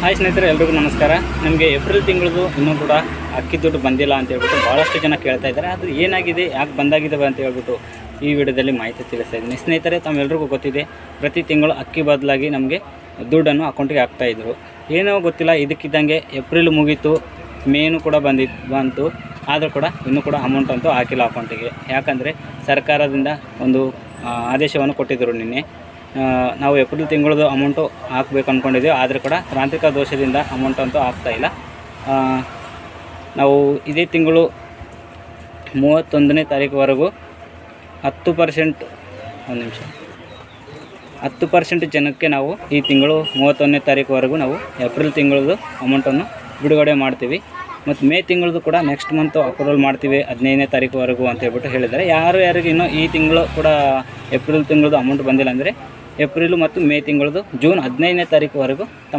Hi ಸ್ನೇಹಿತರೆ, ಎಲ್ರಿಗೂ ನಮಸ್ಕಾರ. ನಮಗೆ ಏಪ್ರಿಲ್ ತಿಂಗಳದು ಇನ್ನೂ ಕೂಡ ಅಕ್ಕಿ ದುಡ್ಡು ಬಂದಿಲ್ಲ ಅಂತ ಹೇಳ್ಬಿಟ್ಟು ಭಾಳಷ್ಟು ಜನ ಕೇಳ್ತಾ ಇದ್ದಾರೆ. ಅದು ಏನಾಗಿದೆ, ಯಾಕೆ ಬಂದಾಗಿದ್ದಾವೆ ಅಂತ ಹೇಳ್ಬಿಟ್ಟು ಈ ವಿಡಿಯೋದಲ್ಲಿ ಮಾಹಿತಿ ತಿಳಿಸ್ತಾ ಇದ್ದೀನಿ. ಸ್ನೇಹಿತರೆ, ತಮ್ಮೆಲ್ಲರಿಗೂ ಗೊತ್ತಿದೆ, ಪ್ರತಿ ತಿಂಗಳು ಅಕ್ಕಿ ಬದಲಾಗಿ ನಮಗೆ ದುಡ್ಡನ್ನು ಅಕೌಂಟಿಗೆ ಹಾಕ್ತಾಯಿದ್ರು. ಏನೋ ಗೊತ್ತಿಲ್ಲ, ಇದಕ್ಕಿದ್ದಂಗೆ ಏಪ್ರಿಲ್ ಮುಗೀತು, ಮೇನು ಕೂಡ ಬಂತು, ಆದರೂ ಕೂಡ ಇನ್ನೂ ಕೂಡ ಅಮೌಂಟ್ ಅಂತೂ ಹಾಕಿಲ್ಲ ಅಕೌಂಟಿಗೆ. ಯಾಕಂದರೆ ಸರ್ಕಾರದಿಂದ ಒಂದು ಆದೇಶವನ್ನು ಕೊಟ್ಟಿದ್ದರು ನಿನ್ನೆ. ನಾವು ಏಪ್ರಿಲ್ ತಿಂಗಳದು ಅಮೌಂಟು ಹಾಕ್ಬೇಕು ಅಂದ್ಕೊಂಡಿದ್ದೀವಿ, ಆದರೆ ಕೂಡ ತಾಂತ್ರಿಕ ದೋಷದಿಂದ ಅಮೌಂಟ್ ಅಂತೂ ಆಗ್ತಾಯಿಲ್ಲ. ನಾವು ಇದೇ ತಿಂಗಳು 31ನೇ ತಾರೀಕುವರೆಗೂ 10% ಜನಕ್ಕೆ ನಾವು ಈ ತಿಂಗಳು 31ನೇ ತಾರೀಕುವರೆಗೂ ನಾವು ಏಪ್ರಿಲ್ ತಿಂಗಳದು ಅಮೌಂಟನ್ನು ಬಿಡುಗಡೆ ಮಾಡ್ತೀವಿ. ಮತ್ತು ಮೇ ತಿಂಗಳದು ಕೂಡ ನೆಕ್ಸ್ಟ್ ಮಂತು ಅಪ್ರೂವಲ್ ಮಾಡ್ತೀವಿ 15ನೇ ತಾರೀಕುವರೆಗೂ ಅಂತ ಹೇಳ್ಬಿಟ್ಟು ಹೇಳಿದ್ದಾರೆ. ಯಾರಿಗೆ ಇನ್ನೂ ಈ ತಿಂಗಳು ಕೂಡ ಏಪ್ರಿಲ್ ತಿಂಗಳದು ಅಮೌಂಟ್ ಬಂದಿಲ್ಲ ಅಂದರೆ ಏಪ್ರಿಲು ಮತ್ತು ಮೇ ತಿಂಗಳದು ಜೂನ್ 15ನೇ ತಾರೀಕುವರೆಗೂ ತಮ್ಮ